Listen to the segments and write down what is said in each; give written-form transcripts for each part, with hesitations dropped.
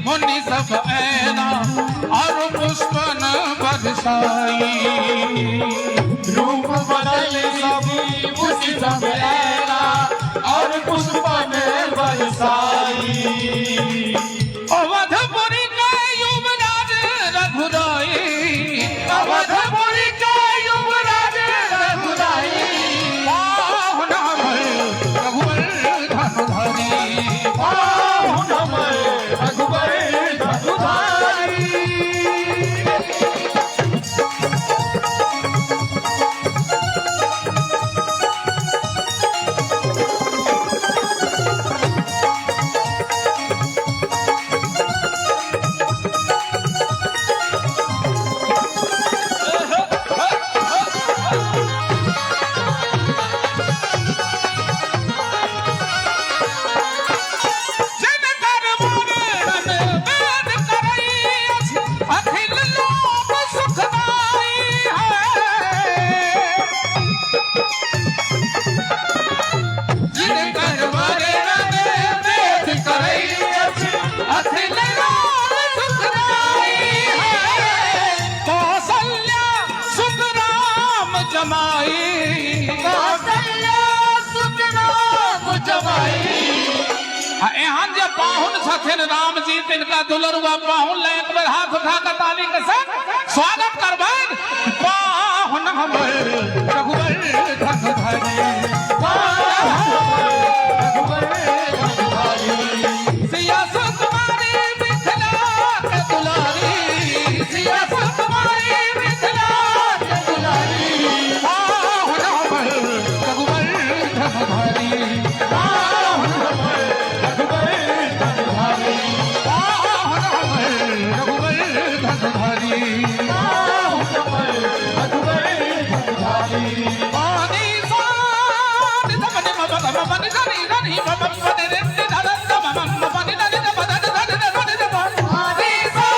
मुनि सब ऐना और पुष्पन बरसाई, रूप बदले सभी मुनि सब ऐना और पुष्पन बरसाई। अवधपुरी का युवराज रघुराई, अवधपुरी का युवराज रघुराई, रघुवर धनुधारी, राम जी तिनका दुलरुआ पाहुन ले एक बार हाथ उठा कर ताली के साथ स्वागत करबैन। पाहुन हमर रघुवर धनुधारी, सिया सुकुमारी मिथिला के दुलारी, सिया सुकुमारी मिथिला के दुलारी, पाहुन हमर रघुवर धनुधारी, रघुवर धनुधारी। बाहु कमल रघुवर धनुधारी पानी सा निधमनि मम मनि धनि धनि मम मनि रे धरत मम मनि धनि धनि धनि धनि धनि पानी सा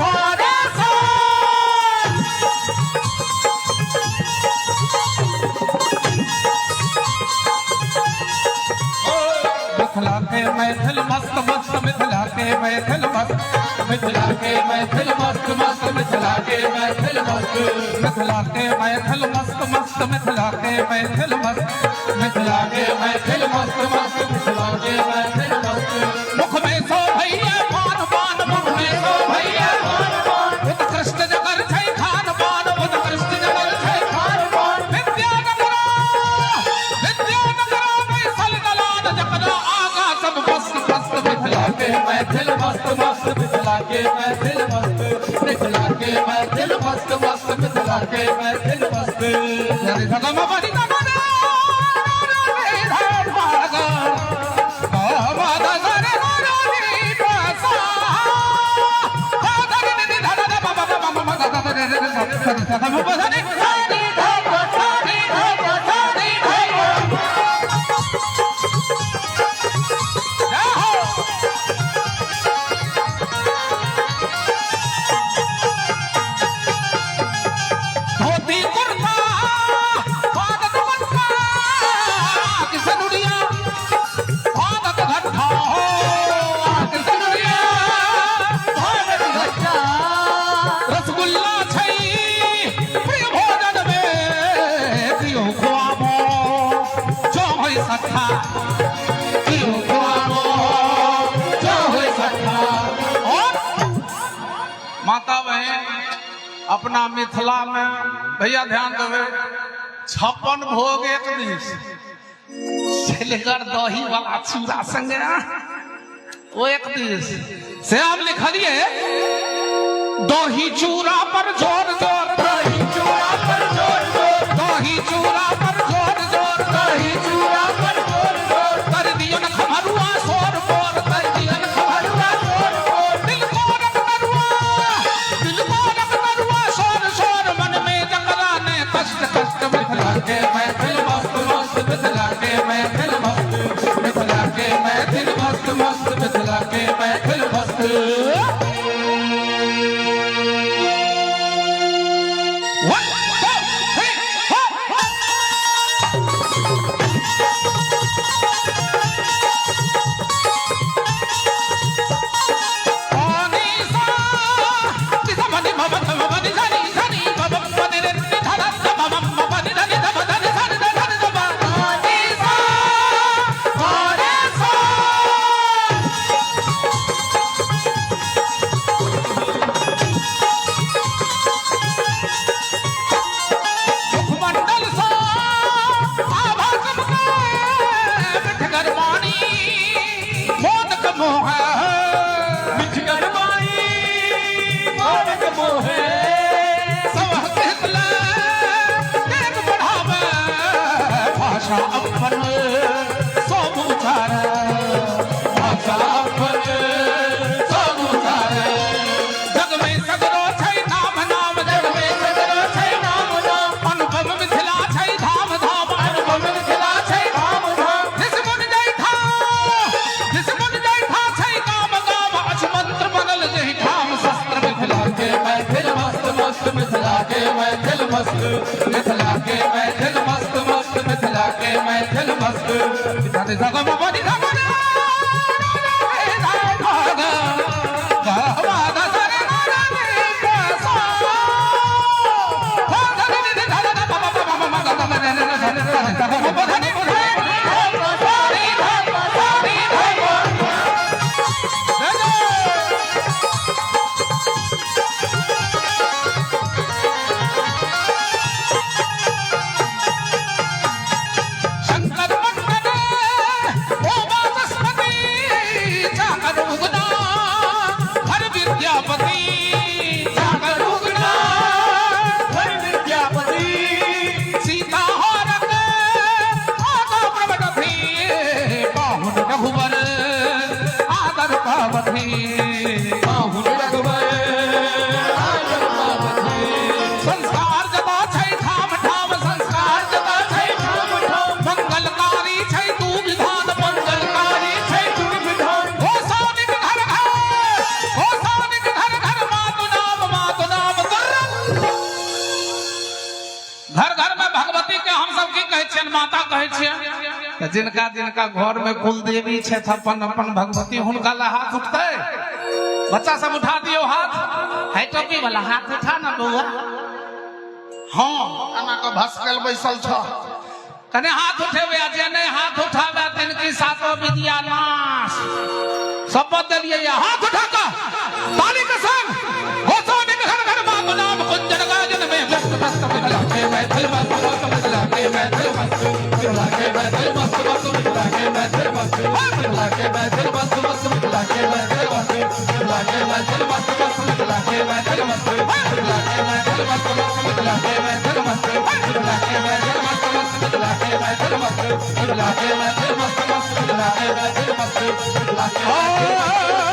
पानी सा मिथिला के मैथिल मस्त मस्त मिथिला के मैथिल मस्त मिथिला के मैथिल मस्त मस्त मिथिला के मैथिल मस्त मिथिला के मैथिल मस्त मस्त मिथिला के मैथिल मस्त मिथिला के मैथिल मस्त मस्त मिथिला के मैथिल मस्त मुख में सो भैया पान पान मुख में सो भैया पान पान उत्कृष्ट जगर छै खान पान उत्कृष्ट जगर छै पान पान विद्यानगर बैसल दलाल जकरा आगा सब मस्त मस्त मिथिला के मैथिल मस्त मस्त मिथिला के मैथिल मस्त मिथिला के मैथिल मस्त मस्त मिथिला के मैथिल मस्त जरि धगम बनि धगम रे धार भागा बाबा दरे रे सा धार रे धार बाबा बाबा बाबा रे धगम बनि सारी धाम सारी धाम सारी धाम धोती कुर्ता स्वागत मटका किसनुड़िया स्वागत घट्टा हो किसनुड़िया भारत घट्टा रसगुल्ला छै प्रिय भोजन में प्रियो खुआबो जो होई सखा प्रियो खुआबो जो होई सखा और माता बहन अपना मिथिला में भैया ध्यान देवे 56 भोग एक दिस छिलकर दही वाला चूड़ा संगे वो एक दिस से हम लिखलिए दही चूड़ा पर जोर जोर दही चूड़ा पर जोर जोर दही चूड़ा पर जोर जोर दही चूड़ा पर जोर जोर कर दियो न खमरुआ सोर बोर कर दियो न खमरुआ जोर जोर दिल को रख करुआ शोर शोर मन में जकरा ने कष्ट कष्ट मिथिला के मैथिल मस्त मस्त मिथिला के मैथिल मस्त मिथिला के मैथिल मस्त मस्त मिथिला के मैथिल मस्त अपन सो बुझार भाषा अपन सब उतारे जग में सगरो छै नाम नाम जग में सगरो छै नाम नाम अनुपम मिथिला छै धाम धाम अनुपम मिथिला छै धाम धाम जिस मन जैठा छै गाम गाम अछमंत्र बनल जहि ठाम शस्त्र मिथिला के मैथिल मस्त मस्त मिथिला के मैथिल मस्त मिथिला के मैथिल मस्त मस्त मिथिला के मैथिल मस्त मिथिला जगम बनि धगम शंकर मंडन ओ वाचस्पति जाकर उगना हर विद्यापति जाकर उगना हर विद्यापति सीता हरक कहै छियै जिनका जिनका घर में कुल देवी छे अपन अपन भगवती हुनका ला हाथ उठते बच्चा सब उठा दियो हाथ है टोपी वाला हाथ उठा ना बउआ हाँ एना के भसकल बैसल छ कने हाथ उठेबे आ जे नहीं हाथ उठावे तिनकी सातों विद्या नाश शपथ दिलिए या हाथ उठा का ताली के संग घोषो निक घर घर मां गुलाम कुंजन गाजन में व्यस्त व्यस्त मिला के मैथिल मस्त मस्त मिला के मैथिल मस्त मिला के मैथिल मस्त मस्त मिला के मैथिल मस्त मिला के मैथिल मस्त मस्त मिला के मैथिल मस्त मिला के मैथिल मस्त मस्त मिला के मैथिल मस्त मिला के मैथिल मस्त मस्त मिला के मैथिल मस्त मिला के मैथिल मस्त मस्त मिला के मैथिल मस्त मिला के मैथिल मस्त मस्त मिला के मैथिल मस्त मिला के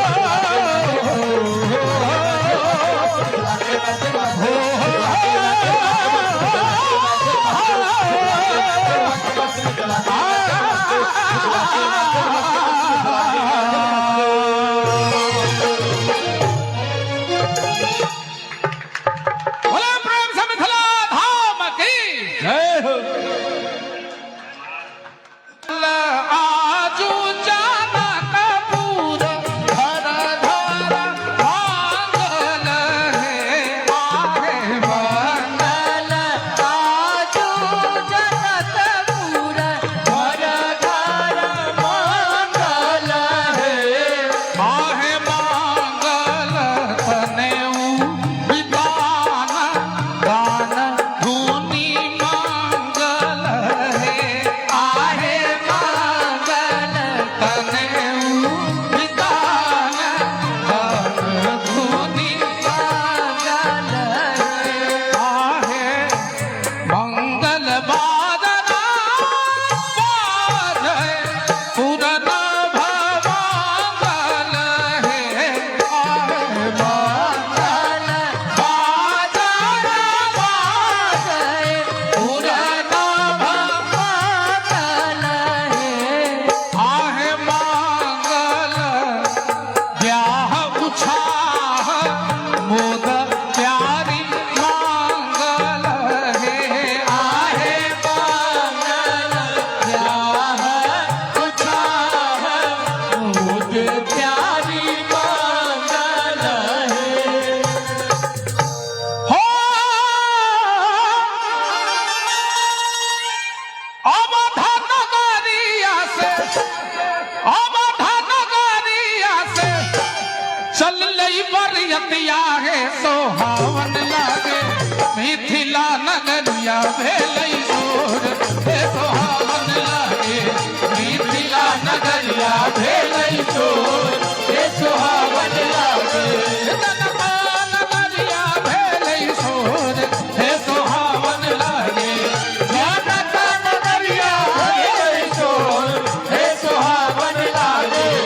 सोहावन लागे मिथिला नगरिया भेलै सोर हे सोहावन लागे मिथिला नगरिया भेलै सोर हे सोहावन लागे जनता नगरिया भेलै सोर हे सोहावन लागे जनता नगरिया भेलै सोर हे सोहावन लागे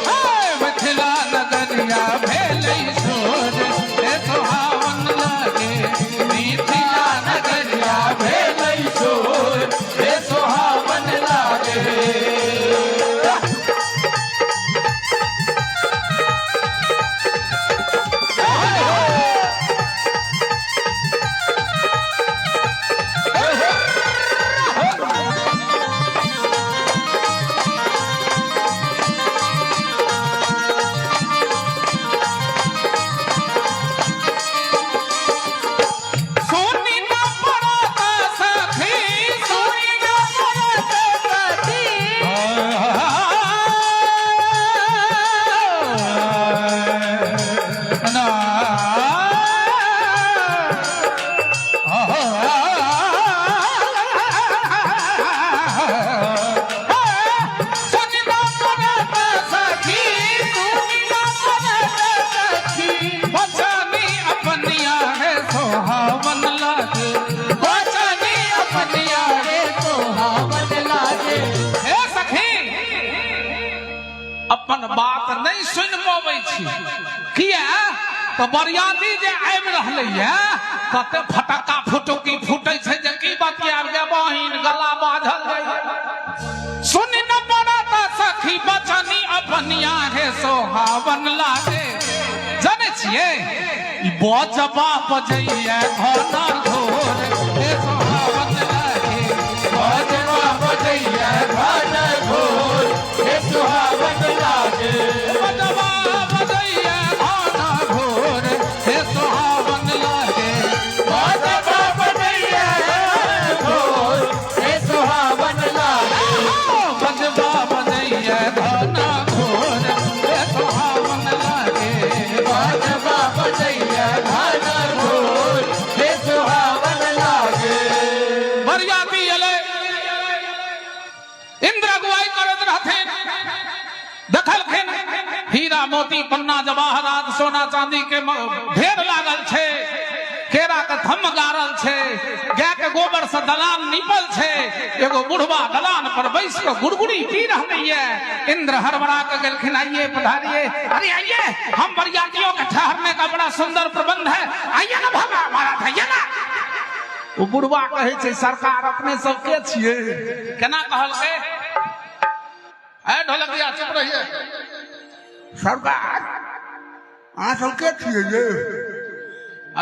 मिथिला नगरिया भेलै सोर हे सोहावन लागे मिथिला नगरिया भेलै सोर हे सोहावन लागे सोनी न पड़ता सखी सोनी न पड़ता सखी ना सोनी न पड़ता सखी सोनी न पड़ता सखी बचानी अपनिया है सोहावन लागे बचानी अपनिया है सोहावन लागे हे सखी अपन बात नहीं सुन पाबै छी किया तो बरियाती जे आबि रहलै है कते फटक्का फुटुकी फूटै छै जे की बतियाब जे बहिन गला बाझल जाय सुन न पड़ता सखी बचानी अपनिया है सोहावन लागे जाने छिए ई बजबा बजैया घना घोर हे सोहावन लागे बजबा बजैया घन घोर हे सुहावन लागे बजवा बजैया घन घोर हे सुहावन लागे बजवा बजैया घोर हे सुहावन लागे बजवा बजैया घन घोर हे सुहावन लागे बजवा बजैया घन घोर हे सुहावन लागे बरियाती अले इंद्र अगुवाई करत रहथिन देखलखिन हीरा मोती पन्ना जवाहरात सोना चांदी के ढेर लागल छे केरा के थम गारल छे गाय के गोबर से दलान निपल छे एगो बुढ़वा दलान पर बैस के गुड़गुड़ी पी रहली है इंद्र हड़बड़ा के गेलखिन आइए पधारिए अरे आइए हम बरियातियों के ठहरने का बड़ा सुंदर प्रबंध है आइए ना भगा महाराज आइए ना वो बुढ़वा कहे छे सरकार अपने सबके छिए केना कहलकै ए ढोलकिया चुप रहिए सरकार आ सबके छिए ये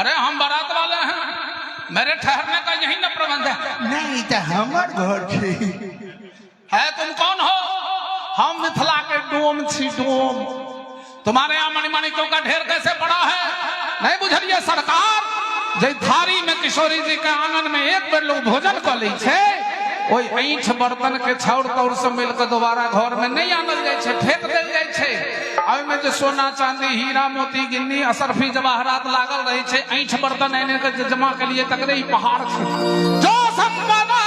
अरे हम बारात वाले हैं मेरे ठहरने का यही न प्रबंध है नहीं तो हमार घर छे है तुम कौन हो हम मिथिला के डोम छी डोम तुम्हारे यहाँ मणिमाणिक्यों का ढेर कैसे पड़ा है नहीं बुझलिए सरकार जे थारी में किशोरी जी के आंगन में एक बेर लोग भोजन कर ली छे ओई ऐंठ बर्तन के छौर तौर से मिलकर दोबारा घर में नहीं आनल जाए छे फेंक देल जाए छे ओई में जो सोना चांदी हीरा मोती गिन्नी असरफी जवाहरात लागल रही छे ऐंठ बर्तन एने के जमा के लिए तकरे ही पहाड़ छे जो संपदा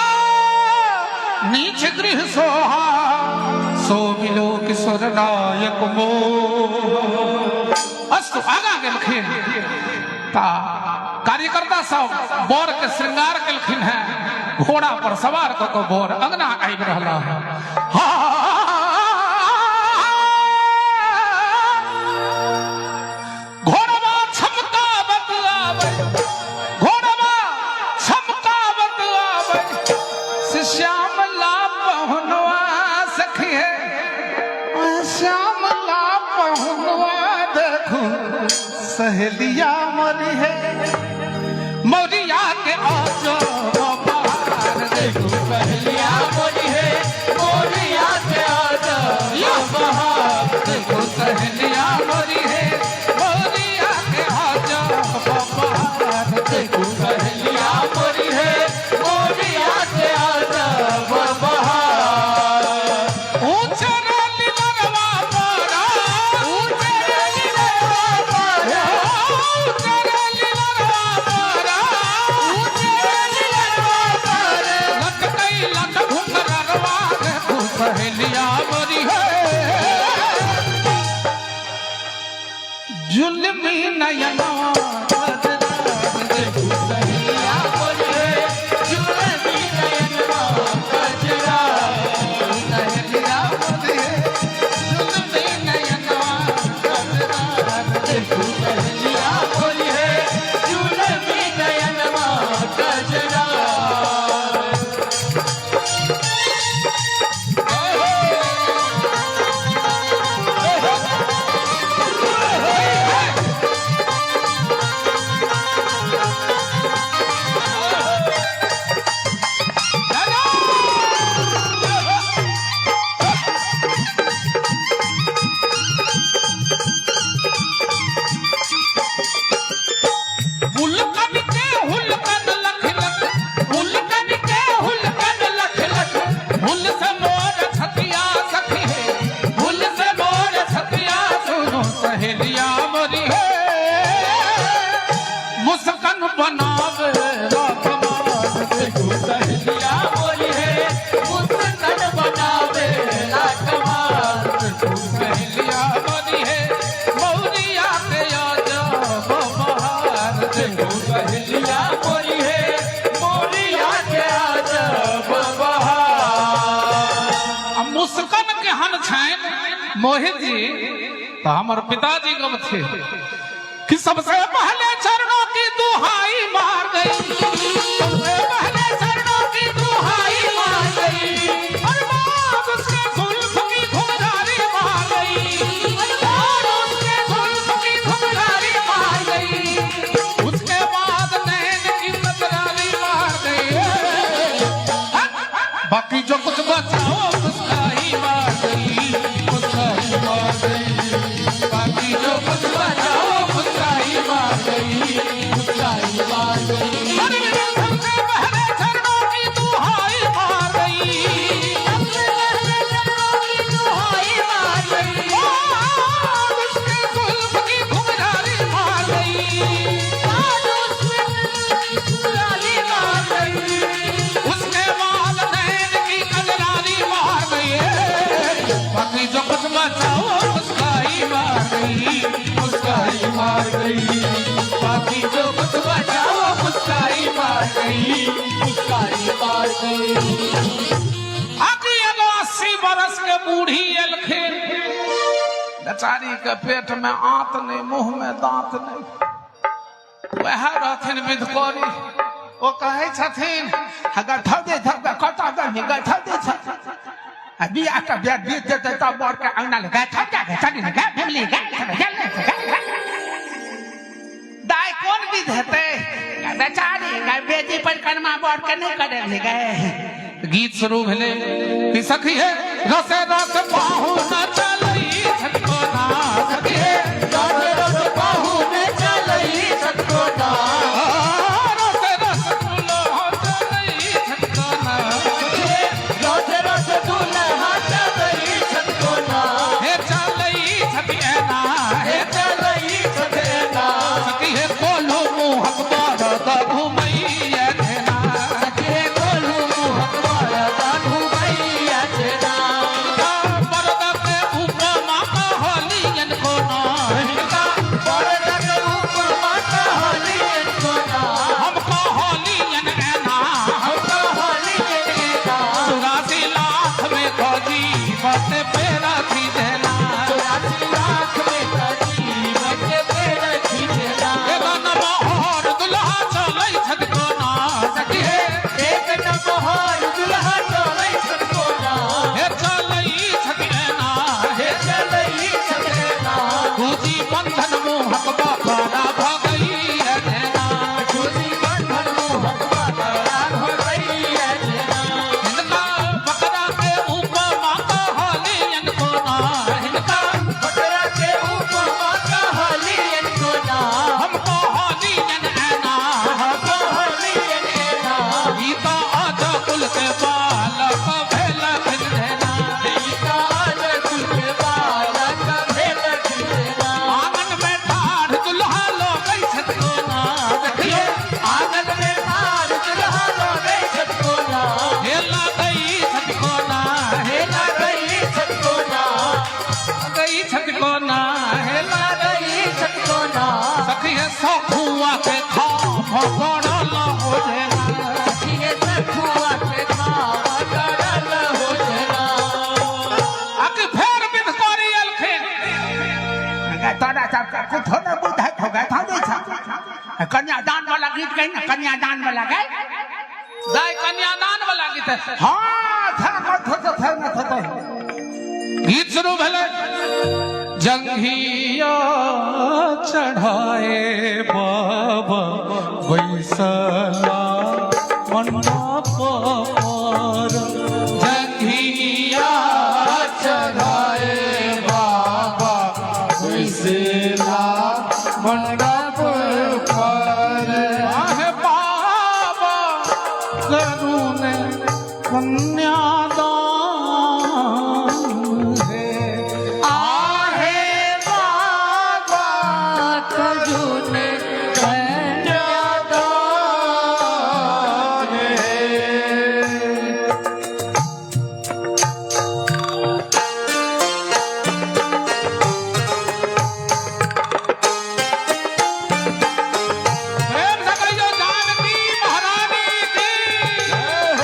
नीच गृह सोहा सो मिलो किशोर नायक मो अस्तु आगा गेलखिन ता कार्यकर्ता सब बोर के श्रृंगार केलखिन है घोड़ा पर सवार क के बोर अंगना आबि रहला है घोड़वा छमका बतलावे घोड़वा छमका बतलावे श्यामला पहुनवा सखी है श्यामला पहुनवा देखो सहेलिया मरी है मोरिया के आजो बहार देखो सहेलिया मोरी है मोरिया के आजा या बहार देखो सहेलिया मोरी है मोरिया के आजो बहार देखो सहेलिया मोरी है मोरिया के आजा बहार ऊंचे रेली लगवा पारा ऊंचे रेली लगवा पारा ऊंचे रेली लगवा पारा ऊंचे रेली लगवा पारा लटकई लट घुंघरवा देखो सहेलिया मोरी है जुल्मी नयनवा देखो सहेलिया मोरी है जुलमी नयनवा कजरा सहेलिया मोरी है जुल्मी नयनवा देखो सहेलिया मोरी है जुलमी नयनवा कजरा हुलकन के हुलकन लख लख हुलकन के हुलकन लख लख हुल से मोर छतिया सखी है हुल से मोर छतिया सुनो सहेलिया मोरी है मुस्कान बनावे रातमान देखो सहेलिया मोरी है मुस्कान बनावे लाखवार देखो सहेलिया मोरी है मौरिया के आजा बहार देखो सहेलिया मोरी है मोरिया के आजा बहार मुस्कान के हन छैन मोहित जी तो हमारे पिताजी गम थे कि सबसे पहले चरणों की दुहाई मार गई सबसे पहले चरणों की दुहाई मार गई और बाद उसके जुल्फ की घुंघरारी मार गई और उसके जुल्फ की घुंघरारी मार गई उसके बाद नैन की नजरारी मार गई बाकी जो कुछ बचा बूढ़ी अलखिन बेचारी के पेट में आंत नहीं मुंह में दांत नहीं वह रहथिन विधकोरी वो कहे छथिन अगर थौदे थौदे कटा गई गई थौदे छ अभी आका बिया बीत देते तब बर के अंगना लगा थौदे के चली लगा फैमिली का दाई कौन विध हेते बेचारी गए बेटी परिक्रमा बर के नहीं करे गए गीत शुरू भेले कि सखी है रसे रस पाहु न चलई छटको ना सखी है रसे रस पाहु न चलई छटको ना रसे रस दुल्हा चलई छटको ना सखी है रसे रस दुल्हा चलई छटको ना हे चलई छटके ना हे चलई छटके ना सखी है कोलो मुंह पर द घुमई देना सखी है कोलो मुंह पर द घुमई देना परदा के ऊपर माता हलियन को ना परदा के ऊपर माता हलियन को ना हमको हलियन ना हमको हलियन ना 84 लाख में खोजी बस पेरा थी देना 84 लाख में खोजी बस पेरा थी देना एक नमहर दुल्हा चलई छटको ना सखी है एक नमहर दुल्हा चलई छटको ना हे चलई छटके ना हे चलई छटके ना दूजी बंधन मोहक बाबा भगई है देना दूजी बंधन मोहक बाबा भगई है देना इनका बकरा के ऊपर माता हलियन को ना इनका बकरा के ऊपर माता हलियन को ना हमको हलियन ना हमको हलियन ना गीता आजा कुल के बालक भेला खिल देना गीता आजा कुल के बालक भेला खिल देना आंगन में ठाड़ दुल्हा लो गई छटको ना देखिए आंगन में ठाड़ दुल्हा लो गई छटको ना हेला गई छटको ना हेला गई छटको ना गई छटको ना हेला गई छटको ना सखी है सखुआ के खा भगड़ल हो जेना सखी है सखुआ के खा भगड़ल हो जेना आके फेर विध करी अलखिन तोरा सबका कुछ न बुझाइत हो गए था नहीं कन्यादान वाला गीत गई ना कन्यादान वाला गए गाय कन्यादान वाला गीत हाँ था गीत शुरू भेले जंघिया चढ़ाए बाबा बैसला मंडप पर जंघिया चढ़ाए बाबा बैसला मंडप पर आहे बाबा करुण कन्यादान है आहे बाबा करुण कन्यादान है प्रेम से कहियो जानकी महारानी की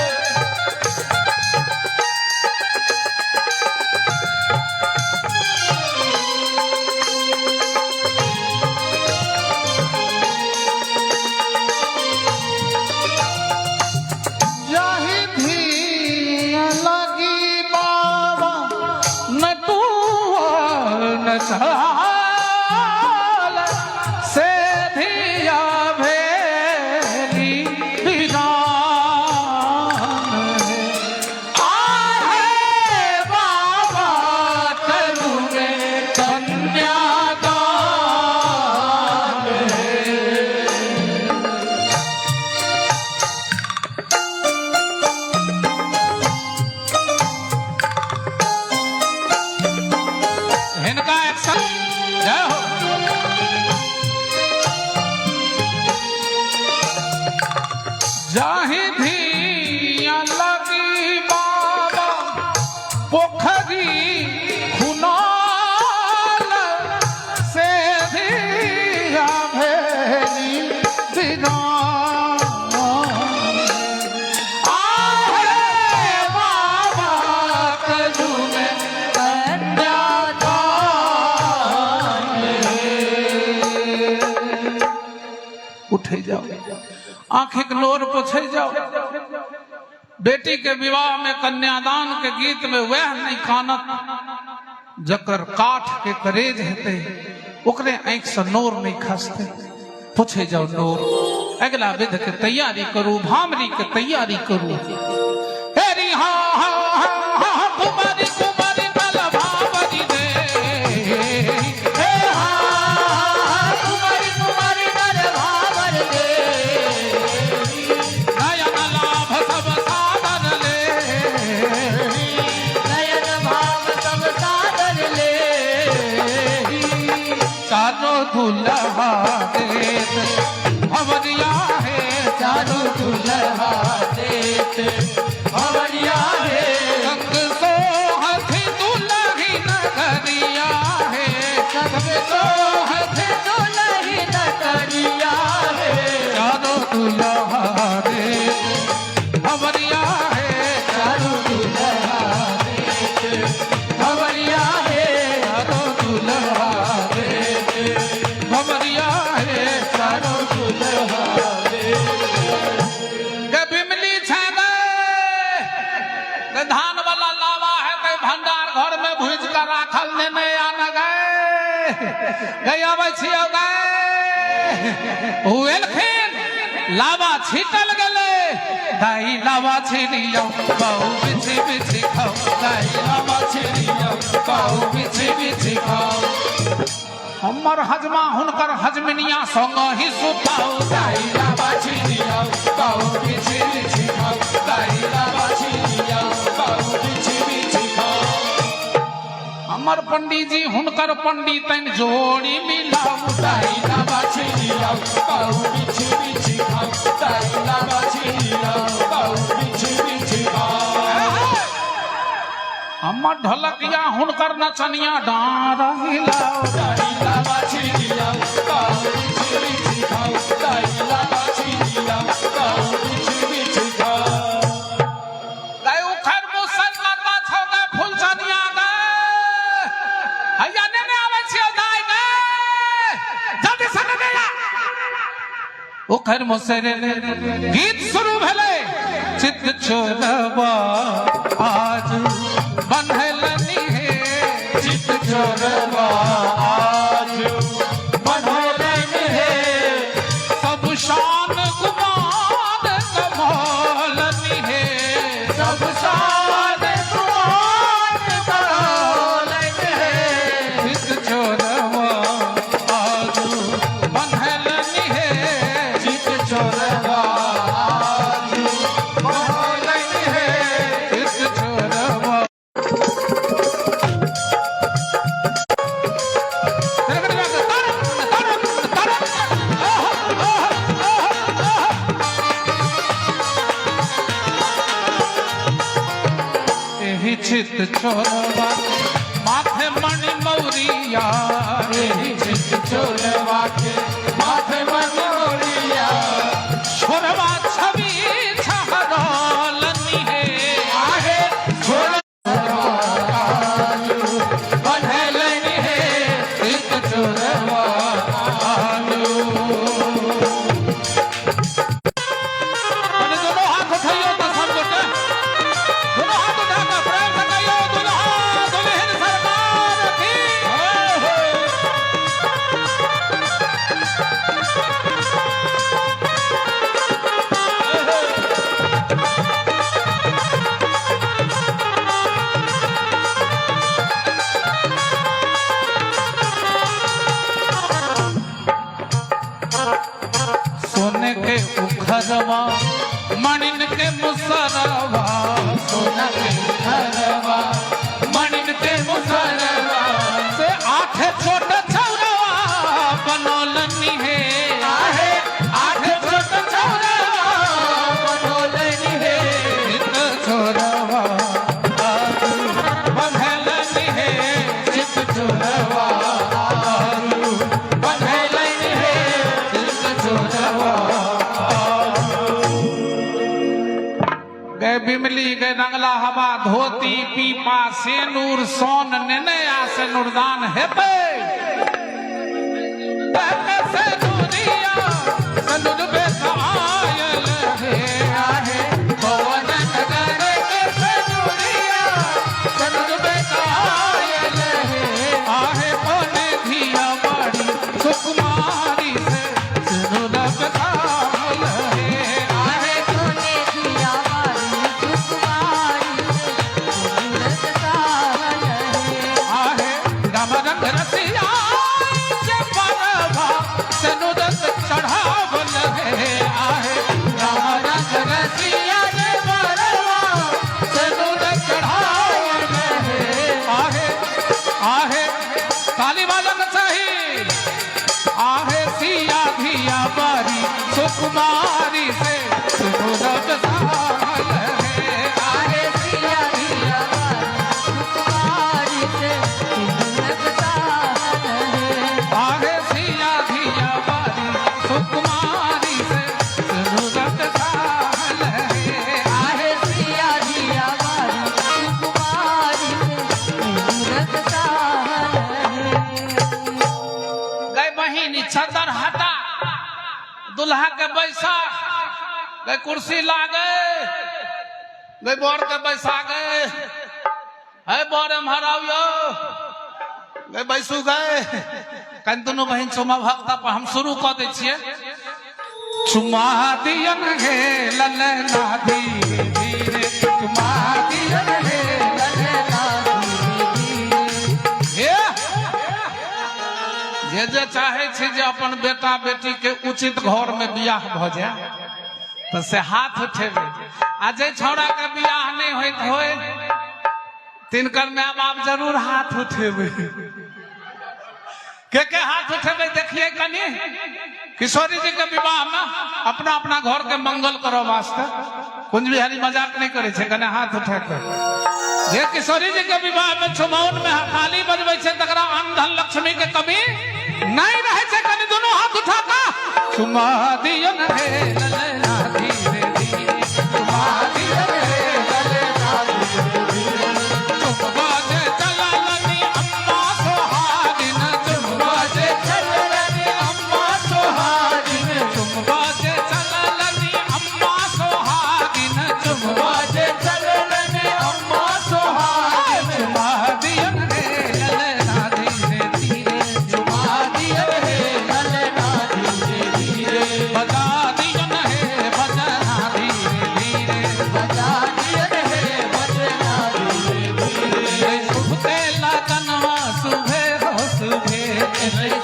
जाहि धिया लगी बाबा नटुआ नचाल से धिया भेली विरान है आहे बाबा करुण कन्यादान है इनका एक्शन जय हो जाहि धिया लगी बाबा पोखरी खुनाल से धिया भेली विरान आहे बाबा करुण उठे जाओ, आंखें के लोर पोछे जाओ। बेटी के विवाह में कन्यादान के गीत में वह नहीं कानत जकर काठ के करेज हेते, ओकरे आंख से नोर नहीं खसते। पूछे जाओ नोर, अगला विध के तैयारी करू, भामरी के तैयारी करू। हेरी हाँ हाँ हाँ हाँ कुमारी कुमारी कल भावरी दे, हे हाँ हाँ कुमारी कुमारी कल भावरी दे, नयन लाभ सब साधन ले, नयन भाव सब साधन ले, चारों दुल्हा देत भवरिया है, चारों दुल्हा देत भवरिया है, संग सोहत दुल्ही नगरिया है, संग सोहत दुल्ही नगरिया है, चारों दुल्हा देत भवरिया है, चारों दुल्हा देत भवरिया है, चारों दुल्हा देत भवरिया है, चारों दुल्हा बिमली छे गए धान वाला लावा है, कई भंडार घर में भूज कर राखल ने नहीं आना गए आवे छियो गए हुएलखिन लावा छीटल गले, दाई लावा छीनियो बहु बिछि बिछि खाओ, दाई लावा छीनियो बहु बिछि बिछि खाओ, हमर हजमा हुनकर हजमिनिया संग ही सुताओ, दाई लावा छीनियो बहु बिछि बिछि खाओ, दाई लावा छीनियो बहु बिछि बिछि खाओ, हमर पंडित जी हुनकर पंडितन जोड़ी मिलाओ, दाई लावा छीनियो बहु बिछि बिछि खाओ, दाई लावा छीनियो बहु बिछि बिछि खाओ, हमर ढोलकिया हुनकर नचनिया डार हिलाओ, दाई लावा छीनियो बहु बिछि बिछि खाओ, दाई लावा छीनियो बहु बिछि बिछि खाओ, गाय उखर मुसन लता छौगा फूल छनिया गा हैया ने आवे छियो दाई गे जल्दी सन देला उखर मुसरे गीत शुरू भेले, चित छोरवा आज बनहलनी है, चित छोरवा आज बनहलनी है, सब शान गुमान कमालनी है, सब शान गुमान कमालनी है, चित छोरवा आज बनहलनी है, चित छोरवा आज बनहलनी है, चित छोरवा एही चित छोरवा माथे मणि मौरिया, एही चित छोरवा के माथे मणि मौरिया, छोरवा छवि छहरलनी है, आहे छोरवा आलू बनहलनी है, चित छोरवा आलू। दोनों हाथ उठाइयो तो सब गोटे, दोनों हाथ उठाकर प्रेम से कहियो दुल्हा दुल्हन सरकार की सोने के उखरवा मणिन के मुसरवा, सोना के उखरवा मणिन के मुसरवा, से आठ छोट छौरवा बनोलनी है, आहे आठ छोट छौरवा बनोलनी है, चित छोरवा आलू बनहलनी है, चित छोरवा आलू बनहलनी है, चित छोरवा गए बिमली गए रंगला हवा धोती पीपा सेनूर सोन नेनया से नुरदान हेते सेनूरिया सन सुकुमारी से सुरत साल है। आहे सिया धिया बारी सुकुमारी से सुरत साल है। आहे सिया धिया बारी सुकुमारी से सुरत साल है। आहे सिया धिया बारी सुकुमारी से सुरत साल है। गए बहिनी छतर हटा दुल्हा के बैसा गए कुर्सी ला गए बोर के बैसा गए है बोरे हरावियो गए बैसू गए कन दोनों बहन चुमा भक्ता पर हम शुरू कर दे छिए चुमा दियन हे ललना धीरे धीरे चुमा दियन हे ललना धीरे धीरे जे चाहे छी जे अपन बेटा बेटी के उचित घर में बियाह भ जाए तो से हाथ उठेबे आ जे छौड़ा के बियाह नहीं होइत होए तिनकर माय बाप जरूर हाथ उठेबे के हाथ उठेबे देखिए कनी किशोरी जी के विवाह में अपना अपना घर के मंगल करो वास्ते कुंज बिहारी मजाक नहीं करे छे कने हाथ उठा के जे किशोरी जी के विवाह में छुमौन में ताली बजबै छे तकरा अन्न धन लक्ष्मी के कमी नहीं रहे छे कने दोनों हाथ उठा का चुमा दियन हे ललना धीरे धीरे चुमा दियन हे ललना धीरे धीरे चुमा जे चललनी अम्मा सोहागिन चुमा जे चललनी अम्मा सोहागिन चुमा जे चललनी अम्मा सोहागिन चुमा जे चललनी अम्मा सोहागिन चुमा दियन हे ललना धीरे धीरे चुमा दियन हे ललना धीरे धीरे बजा दियन हे बजना धीरे धीरे बजा दियन हे बजना धीरे धीरे। शुभ के लगनवा सुबह हो सुबह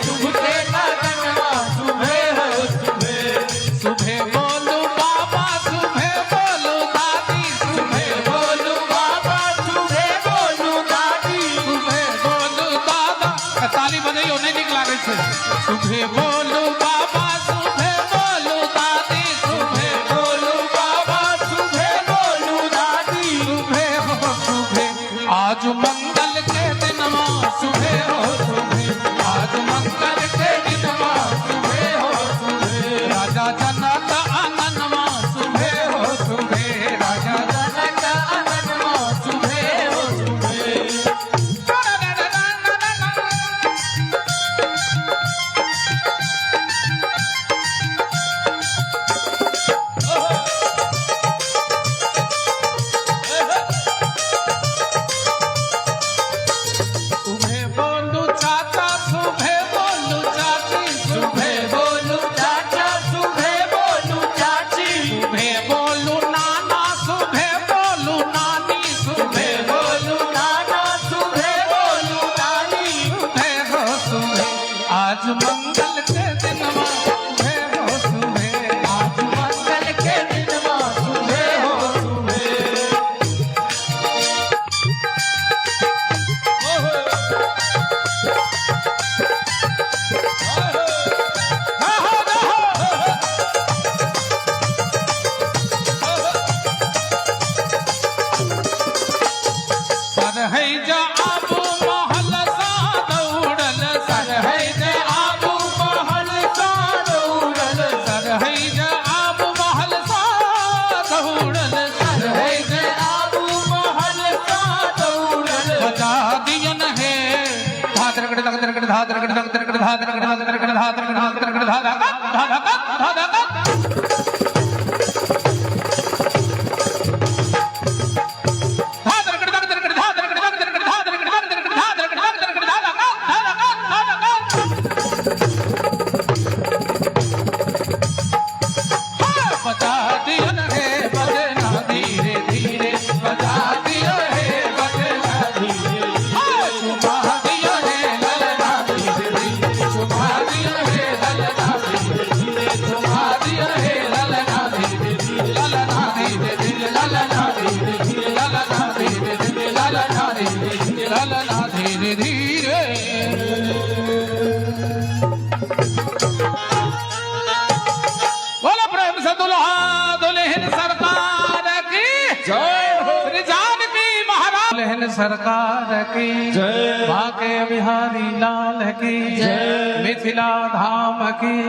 शुभ के लगनवा सुबह हो सुबह। सुबह बोलू बाबा सुबह बोलू दादी सुबह बोलू बाबा सुबह बोलू दादी सुबह बोलू दादा ताली बजाइयो नहीं निक लागे छे सुबह बोलू बाबा सुबह बोलू दादी सुबह बोलू बाबा सुबह बोलू दादी सुबह हो सुबह आज मंगल के दिनवा सुबह हो सुबह आज मंगल के दिनवा सुबह हो सुबह राजा जनक आंगनवा सुबह हो सुबह राजा जनक आंगनवा सुबह हो सुबह। सुबह बोलू चाचा सुबह बोलू चाची सुबह बोलू चाचा सुबह बोलू चाची सुबह बोलू नाना सुबह बोलू नानी सुबह बोलू नाना सुबह बोलू नानी सुबह हो सुबह आज मंगल के दिनवा सुबह हो सुबह आज मंगल के दिनवा सुबह हो सुबह। सर है जा आबू महल सा दौड़ल सर है जा आबू महल सा दौड़ल सर है जा आबू महल सा दौड़ल सर है जा आबू महल का दौड़ल बजा दियन है धातर कड़ धातर कड़ धातर कड़ धातर कड़ धातर कड़ धातर कड़ धातर कड़ धातर कड़ धातर कड़ धातर कड़ बजा दियन है बजना धीरे धीरे बजा दियन है बजना धीरे चुमा दियन है ललना धीरे धीरे चुमा दियन है ललना धीरे धीरे बहन सरकार की जय। बाके बिहारी लाल की जय। मिथिला धाम की